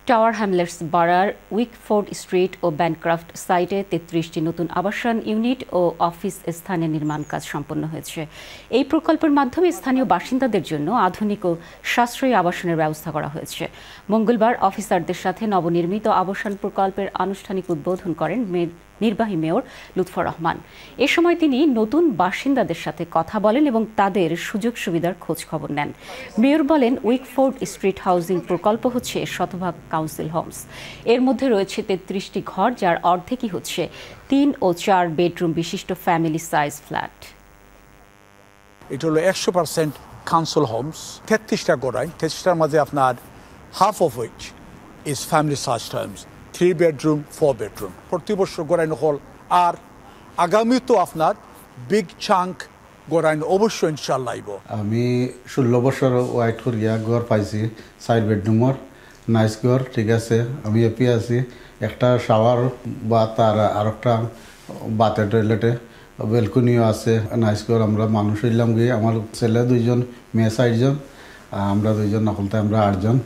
Tower Hamlets বারার উইকফোর্ড street ও ব্যানক্রাফট সাইটে ৩৩টি নতুন আবাসন ইউনিট ও অফিস স্থানে নির্মাণ কাজ সম্পন্ন হয়েছে। এই প্রকল্পের মাধ্যমে স্থানীয় বাসিন্দাদের জন্য আধুনিক ও সাশ্রয়ী আবাসনের ব্যবস্থা করা হয়েছে। মঙ্গলবার অফিসারদের সাথে নবনির্মিত আবাসন প্রকল্পের আনুষ্ঠানিক উদ্বোধন করেন নির্বাহী মেয়র লুৎফর রহমান। এ সময় তিনি নতুন বাসিন্দাদের সাথে কথা বলেন এবং তাদের সুযোগ সুবিধার খোঁজ খবর নেন। মেয়র বলেন, উইকফোর্ড স্ট্রিট হাউজিং প্রকল্প হচ্ছে শতভাগ কাউন্সিল হোমস। এর মধ্যে রয়েছে ৩৩টি ঘর, যার অর্ধেকই হচ্ছে ৩ ও ৪ বেডরুম বিশিষ্ট ফ্যামিলি সাইজ ফ্ল্যাট। এটা হলো 100% কাউন্সিল হোমস। ৩৩টা গোড়ায়, ৩৩টার মাঝে আপনার half of which is family size homes, 3 bedroom 4 bedroom প্রতি বছর গোড়াইন হল। আর আগামী তো আপনার বিগ চাঙ্ক গোড়াইন অবশ্যই ইনশাল্লাহ আইব। আমি 16 বছর ওয়াইট করিয়া ঘর পাইছি, 4 বেডরুমর নাইস ঘর, ঠিক আছে। আমি হ্যাপি আছি। একটা শাওয়ার বা তার আর একটা বাথের টয়লেটে বেলকনিও আছে, নাইস ঘর। আমরা মানুষ হইলাম গিয়ে, আমার ছেলে 2জন, মেয়ে 4জন, আমরা 2জন, নকলতে আমরা 8জন।